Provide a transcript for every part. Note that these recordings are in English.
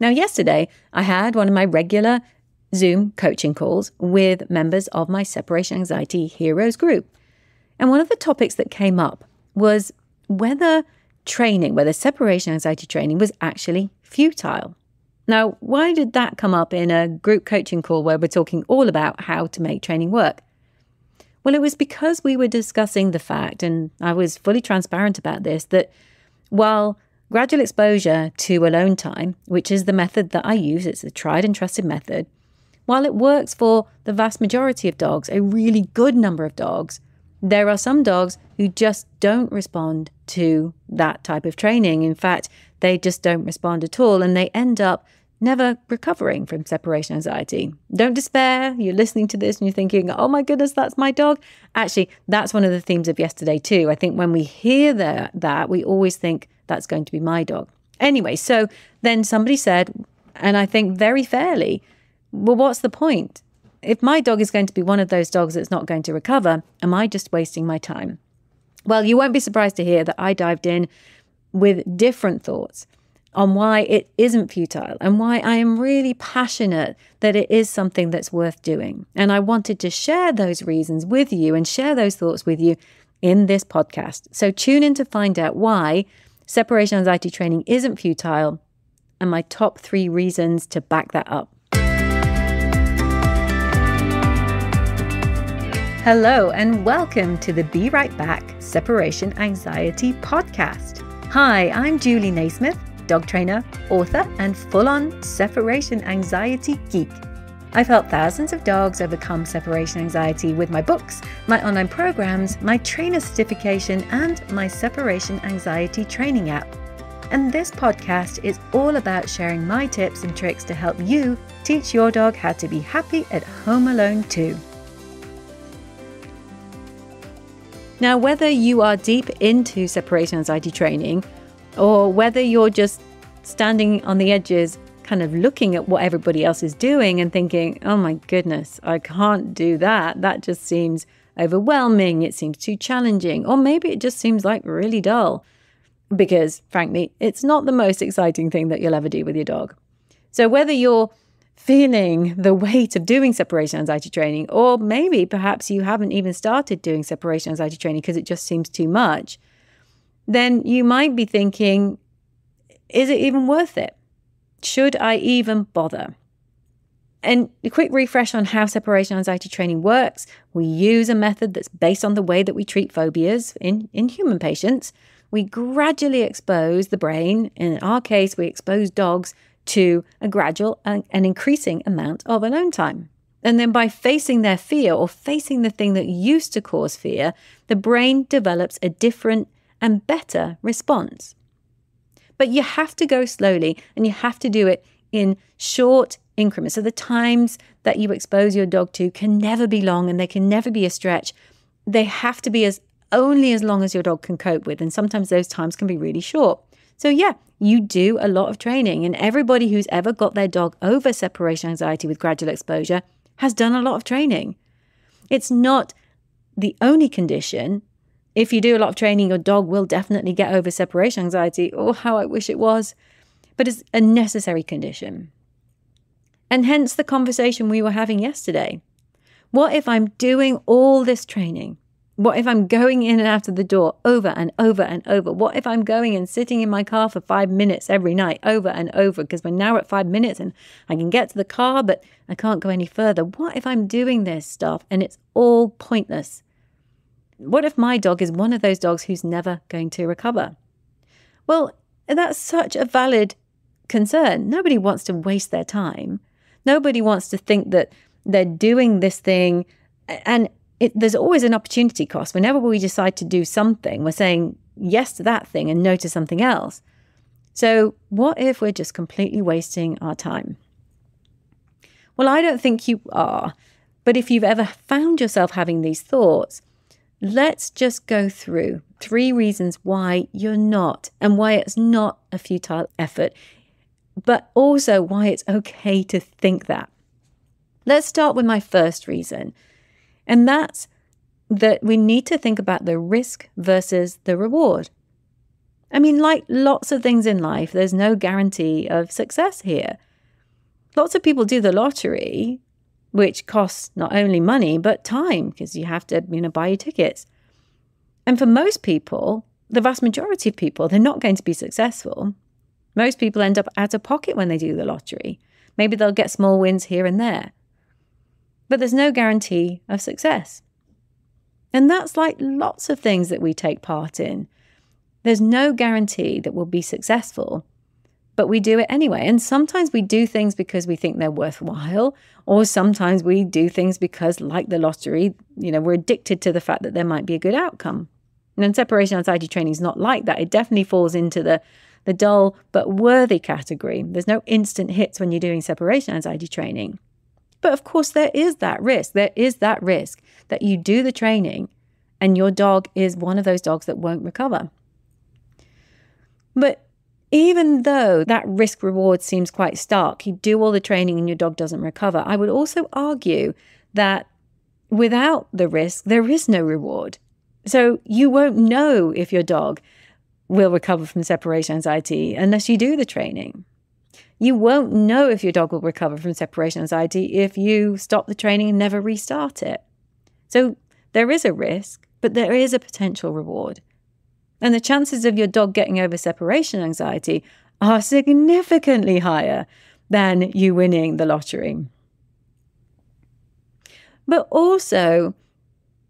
Now, yesterday, I had one of my regular Zoom coaching calls with members of my Separation Anxiety Heroes group. And one of the topics that came up was whether separation anxiety training was actually futile. Now, why did that come up in a group coaching call where we're talking all about how to make training work? Well, it was because we were discussing the fact, and I was fully transparent about this, that while gradual exposure to alone time, which is the method that I use, it's a tried and trusted method, while it works for the vast majority of dogs, a really good number of dogs, there are some dogs who just don't respond to that type of training. In fact, they just don't respond at all, and they end up never recovering from separation anxiety. Don't despair. You're listening to this and you're thinking, oh my goodness, that's my dog. Actually, that's one of the themes of yesterday too. I think when we hear that we always think that's going to be my dog. Anyway, so then somebody said, and I think very fairly, well, what's the point? If my dog is going to be one of those dogs that's not going to recover, am I just wasting my time? Well, you won't be surprised to hear that I dived in with different thoughts on why it isn't futile and why I am really passionate that it is something that's worth doing. And I wanted to share those reasons with you and share those thoughts with you in this podcast. So tune in to find out why separation anxiety training isn't futile and my top 3 reasons to back that up. Hello and welcome to the Be Right Back Separation Anxiety Podcast. Hi, I'm Julie Naismith, dog trainer, author, and full-on separation anxiety geek. I've helped thousands of dogs overcome separation anxiety with my books, my online programs, my trainer certification, and my separation anxiety training app. And this podcast is all about sharing my tips and tricks to help you teach your dog how to be happy at home alone too. Now, whether you are deep into separation anxiety training or whether you're just standing on the edges, kind of looking at what everybody else is doing and thinking, oh my goodness, I can't do that. That just seems overwhelming. It seems too challenging. Or maybe it just seems like really dull because, frankly, it's not the most exciting thing that you'll ever do with your dog. So whether you're feeling the weight of doing separation anxiety training, or maybe perhaps you haven't even started doing separation anxiety training because it just seems too much, then you might be thinking, is it even worth it? Should I even bother? And a quick refresh on how separation anxiety training works. We use a method that's based on the way that we treat phobias in human patients. We gradually expose the brain. In our case, we expose dogs to a gradual and increasing amount of alone time. And then by facing their fear or facing the thing that used to cause fear, the brain develops a different and better response. But you have to go slowly and you have to do it in short increments. So the times that you expose your dog to can never be long and they can never be a stretch. They have to be only as long as your dog can cope with. And sometimes those times can be really short. So yeah, you do a lot of training, and everybody who's ever got their dog over separation anxiety with gradual exposure has done a lot of training. It's not the only condition. If you do a lot of training, your dog will definitely get over separation anxiety. Oh, how I wish it was. But it's a necessary condition. And hence the conversation we were having yesterday. What if I'm doing all this training? What if I'm going in and out of the door over and over and over? What if I'm going and sitting in my car for 5 minutes every night over and over? Because we're now at 5 minutes and I can get to the car, but I can't go any further. What if I'm doing this stuff and it's all pointless? What if my dog is one of those dogs who's never going to recover? Well, that's such a valid concern. Nobody wants to waste their time. Nobody wants to think that they're doing this thing. And there's always an opportunity cost. Whenever we decide to do something, we're saying yes to that thing and no to something else. So what if we're just completely wasting our time? Well, I don't think you are. But if you've ever found yourself having these thoughts, let's just go through 3 reasons why you're not, and why it's not a futile effort, but also why it's okay to think that. Let's start with my first reason, and that's that we need to think about the risk versus the reward. I mean, like lots of things in life, there's no guarantee of success here. Lots of people do the lottery, which costs not only money, but time, because you have to, buy your tickets. And for most people, the vast majority of people, they're not going to be successful. Most people end up out of pocket when they do the lottery. Maybe they'll get small wins here and there. But there's no guarantee of success. And that's like lots of things that we take part in. There's no guarantee that we'll be successful, but we do it anyway. And sometimes we do things because we think they're worthwhile, or sometimes we do things because, like the lottery, we're addicted to the fact that there might be a good outcome. And separation anxiety training is not like that. It definitely falls into the dull but worthy category. There's no instant hits when you're doing separation anxiety training. But of course, there is that risk. There is that risk that you do the training and your dog is one of those dogs that won't recover. But even though that risk reward seems quite stark, you do all the training and your dog doesn't recover, I would also argue that without the risk, there is no reward. So you won't know if your dog will recover from separation anxiety unless you do the training. You won't know if your dog will recover from separation anxiety if you stop the training and never restart it. So there is a risk, but there is a potential reward. And the chances of your dog getting over separation anxiety are significantly higher than you winning the lottery. But also,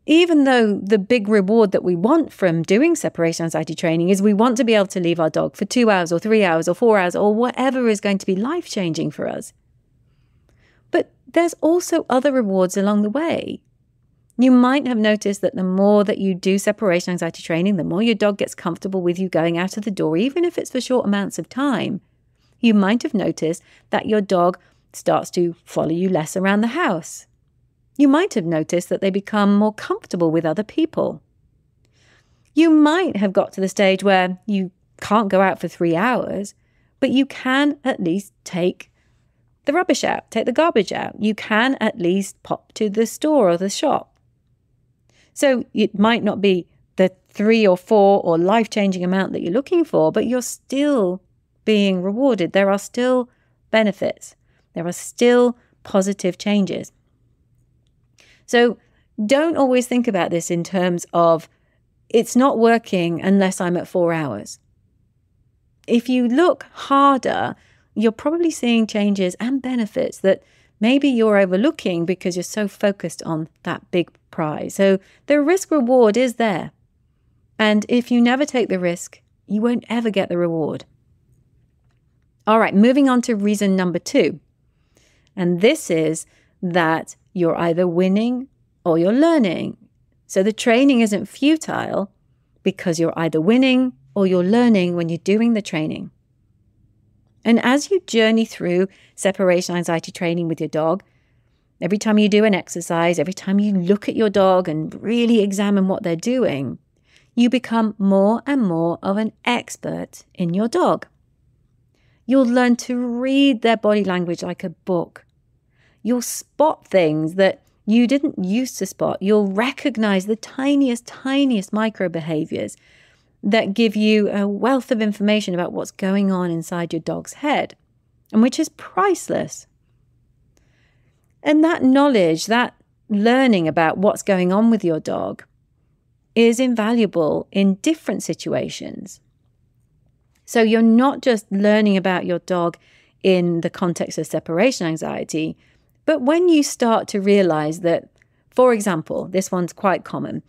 even though the big reward that we want from doing separation anxiety training is we want to be able to leave our dog for 2 hours or 3 hours or 4 hours or whatever is going to be life-changing for us. But there's also other rewards along the way. You might have noticed that the more that you do separation anxiety training, the more your dog gets comfortable with you going out of the door, even if it's for short amounts of time. You might have noticed that your dog starts to follow you less around the house. You might have noticed that they become more comfortable with other people. You might have got to the stage where you can't go out for 3 hours, but you can at least take the rubbish out, take the garbage out. You can at least pop to the store or the shop. So it might not be the 3 or 4 or life-changing amount that you're looking for, but you're still being rewarded. There are still benefits. There are still positive changes. So don't always think about this in terms of it's not working unless I'm at 4 hours. If you look harder, you're probably seeing changes and benefits that maybe you're overlooking because you're so focused on that big prize. So the risk reward is there. And if you never take the risk, you won't ever get the reward. All right, moving on to reason number 2. And this is that you're either winning or you're learning. So the training isn't futile because you're either winning or you're learning when you're doing the training. And as you journey through separation anxiety training with your dog, every time you do an exercise, every time you look at your dog and really examine what they're doing, you become more and more of an expert in your dog. You'll learn to read their body language like a book. You'll spot things that you didn't used to spot. You'll recognize the tiniest micro behaviors that give you a wealth of information about what's going on inside your dog's head, and which is priceless. And that knowledge, that learning about what's going on with your dog is invaluable in different situations. So you're not just learning about your dog in the context of separation anxiety, but when you start to realize that, for example, this one's quite common.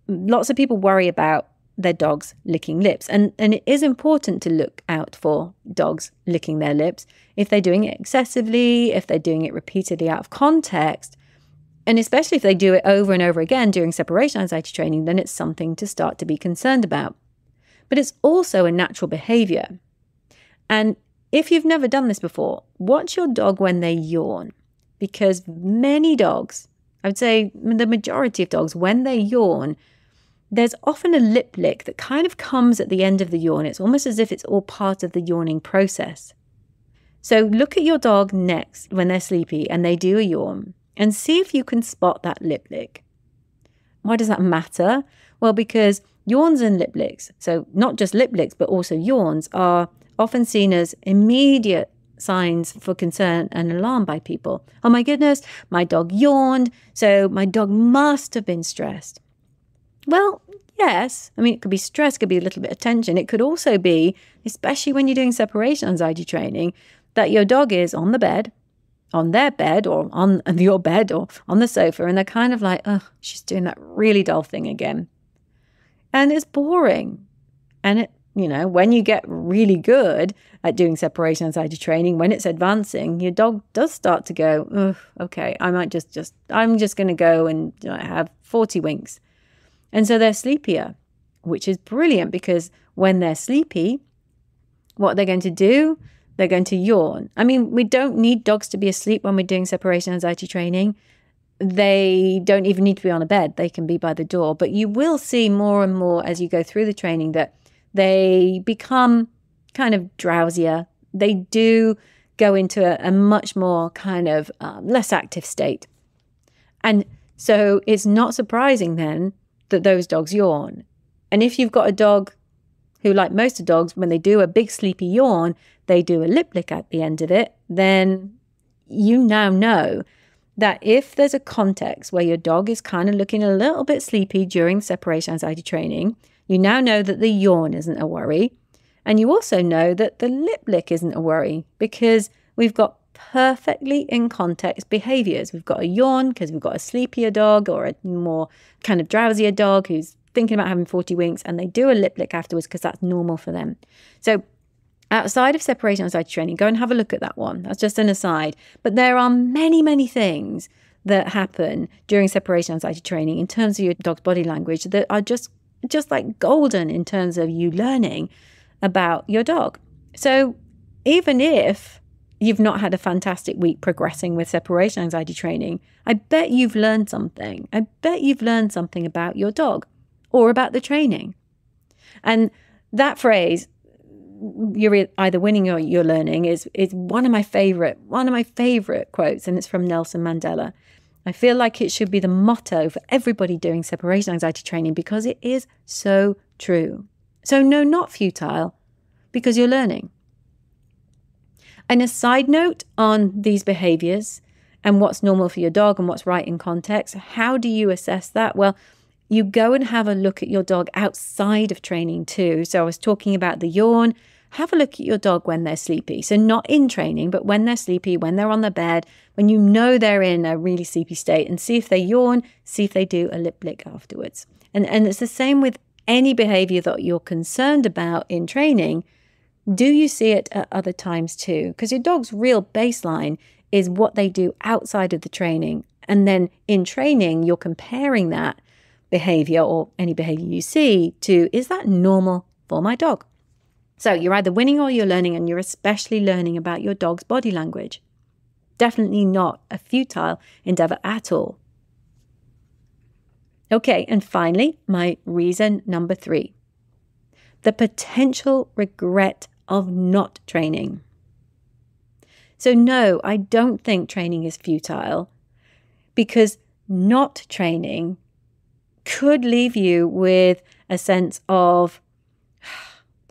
Lots of people worry about their dogs licking lips. And it is important to look out for dogs licking their lips if they're doing it excessively, if they're doing it repeatedly out of context, and especially if they do it over and over again during separation anxiety training, then it's something to start to be concerned about. But it's also a natural behavior. And if you've never done this before, watch your dog when they yawn, because many dogs, I would say the majority of dogs, when they yawn, there's often a lip lick that kind of comes at the end of the yawn. It's almost as if it's all part of the yawning process. So look at your dog next when they're sleepy and they do a yawn and see if you can spot that lip lick. Why does that matter? Well, because Yawns and lip licks, so not just lip licks, but also yawns, are often seen as immediate signs for concern and alarm by people. Oh my goodness, my dog yawned, so my dog must have been stressed. Well, yes. I mean, it could be stress, it could be a little bit of tension. It could also be, especially when you're doing separation anxiety training, that your dog is on the bed, on their bed, or on your bed, or on the sofa, and they're kind of like, oh, she's doing that really dull thing again. And it's boring. And it, when you get really good at doing separation anxiety training, when it's advancing, your dog does start to go, oh, okay, I'm just going to go and have 40 winks. And so they're sleepier, which is brilliant, because when they're sleepy, what they're going to do, they're going to yawn. I mean, we don't need dogs to be asleep when we're doing separation anxiety training. They don't even need to be on a bed. They can be by the door. But you will see more and more as you go through the training that they become kind of drowsier. They do go into a much more kind of less active state. And so it's not surprising then that those dogs yawn. And if you've got a dog who, like most of dogs, when they do a big sleepy yawn, they do a lip lick at the end of it, then you now know that if there's a context where your dog is kind of looking a little bit sleepy during separation anxiety training, you now know that the yawn isn't a worry. And you also know that the lip lick isn't a worry, because we've got perfectly in context behaviors. We've got a yawn because we've got a sleepier dog or a more kind of drowsier dog who's thinking about having 40 winks, and they do a lip lick afterwards because that's normal for them. So outside of separation anxiety training, go and have a look at that one. That's just an aside. But there are many, many things that happen during separation anxiety training in terms of your dog's body language that are just like golden in terms of you learning about your dog. So even if you've not had a fantastic week progressing with separation anxiety training, I bet you've learned something. I bet you've learned something about your dog or about the training. And that phrase, you're either winning or you're learning, is one of my favorite quotes, and it's from Nelson Mandela. I feel like it should be the motto for everybody doing separation anxiety training, because it is so true. So no, not futile, because you're learning. And a side note on these behaviors and what's normal for your dog and what's right in context, how do you assess that? Well, you go and have a look at your dog outside of training too. So I was talking about the yawn. Have a look at your dog when they're sleepy. So not in training, but when they're sleepy, when they're on the bed, when you know they're in a really sleepy state, and see if they yawn, see if they do a lip lick afterwards. And it's the same with any behavior that you're concerned about in training. Do you see it at other times too? Because your dog's real baseline is what they do outside of the training. And then in training, you're comparing that behavior or any behavior you see to, is that normal for my dog? So you're either winning or you're learning, and you're especially learning about your dog's body language. Definitely not a futile endeavor at all. Okay, and finally, my reason number 3. The potential regret of not training. So no, I don't think training is futile, because not training could leave you with a sense of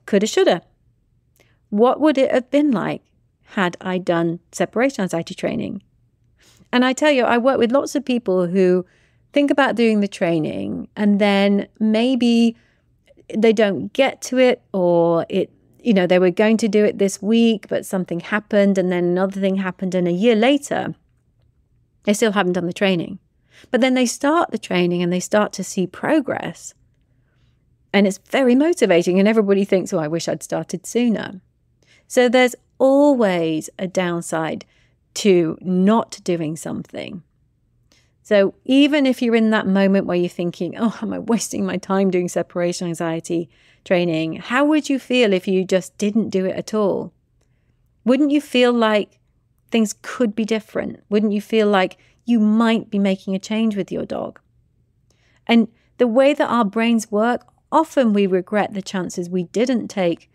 coulda, shoulda. What would it have been like had I done separation anxiety training? And I tell you, I work with lots of people who think about doing the training, and then maybe they don't get to it, or they were going to do it this week, but something happened, and then another thing happened, and a year later, they still haven't done the training. But then they start the training and they start to see progress. And it's very motivating, and everybody thinks, oh, I wish I'd started sooner. So there's always a downside to not doing something. So even if you're in that moment where you're thinking, oh, am I wasting my time doing separation anxiety training? How would you feel if you just didn't do it at all? Wouldn't you feel like things could be different? Wouldn't you feel like you might be making a change with your dog? And the way that our brains work, often we regret the chances we didn't take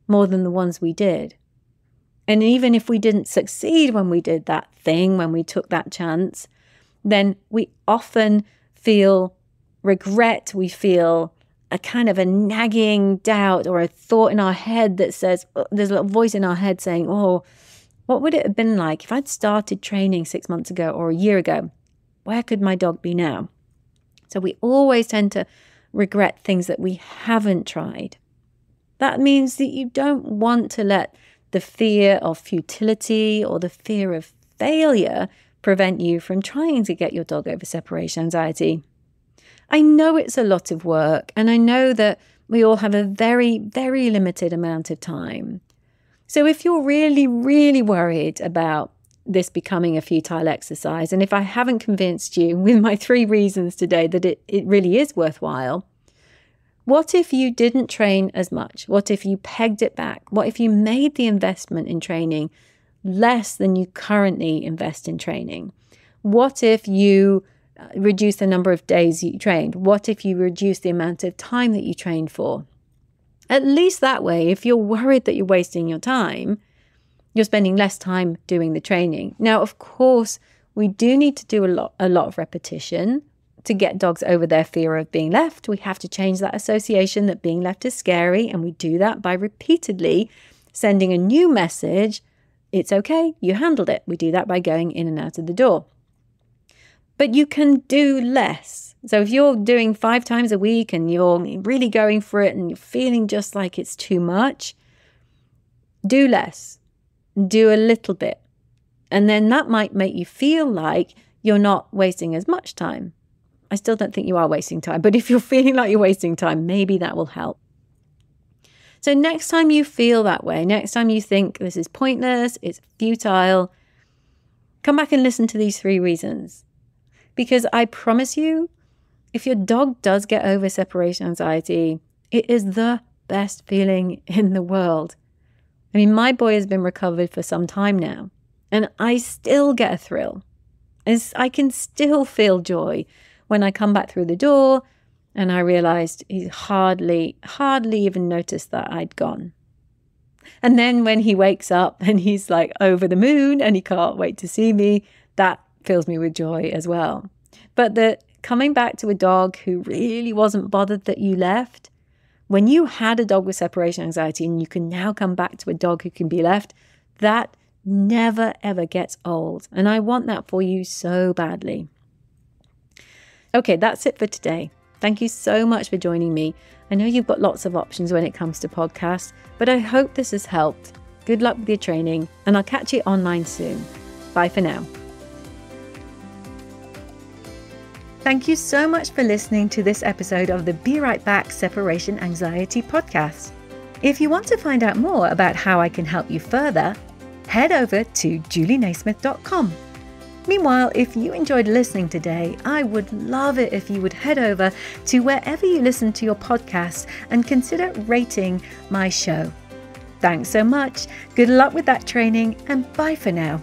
more than the ones we did. And even if we didn't succeed when we did that thing, when we took that chance, then we often feel regret, we feel a kind of a nagging doubt or a thought in our head that says, there's a little voice in our head saying, oh, what would it have been like if I'd started training 6 months ago or a year ago? Where could my dog be now? So we always tend to regret things that we haven't tried. That means that you don't want to let the fear of futility or the fear of failure prevent you from trying to get your dog over separation anxiety. I know it's a lot of work, and I know that we all have a very, very limited amount of time. So if you're really, really worried about this becoming a futile exercise, and if I haven't convinced you with my 3 reasons today that it really is worthwhile, what if you didn't train as much? What if you pegged it back? What if you made the investment in training less than you currently invest in training? What if you reduce the number of days you trained? What if you reduce the amount of time that you trained for? At least that way, if you're worried that you're wasting your time, you're spending less time doing the training. Now, of course, we do need to do a lot of repetition to get dogs over their fear of being left. We have to change that association that being left is scary, and we do that by repeatedly sending a new message. It's okay, you handled it. We do that by going in and out of the door. But you can do less. So if you're doing 5 times a week and you're really going for it and you're feeling just like it's too much, do less. Do a little bit. And then that might make you feel like you're not wasting as much time. I still don't think you are wasting time, but if you're feeling like you're wasting time, maybe that will help. So next time you feel that way, next time you think this is pointless, it's futile, come back and listen to these 3 reasons. Because I promise you, if your dog does get over separation anxiety, it is the best feeling in the world. I mean, my boy has been recovered for some time now, and I still get a thrill. I can still feel joy when I come back through the door and I realized he hardly even noticed that I'd gone. And then when he wakes up and he's like over the moon and he can't wait to see me, that fills me with joy as well. But the coming back to a dog who really wasn't bothered that you left, when you had a dog with separation anxiety and you can now come back to a dog who can be left, that never ever gets old. And I want that for you so badly. Okay, that's it for today. Thank you so much for joining me. I know you've got lots of options when it comes to podcasts, but I hope this has helped. Good luck with your training, and I'll catch you online soon. Bye for now. Thank you so much for listening to this episode of the Be Right Back Separation Anxiety podcast. If you want to find out more about how I can help you further, head over to julienaismith.com. Meanwhile, if you enjoyed listening today, I would love it if you would head over to wherever you listen to your podcasts and consider rating my show. Thanks so much. Good luck with that training, and bye for now.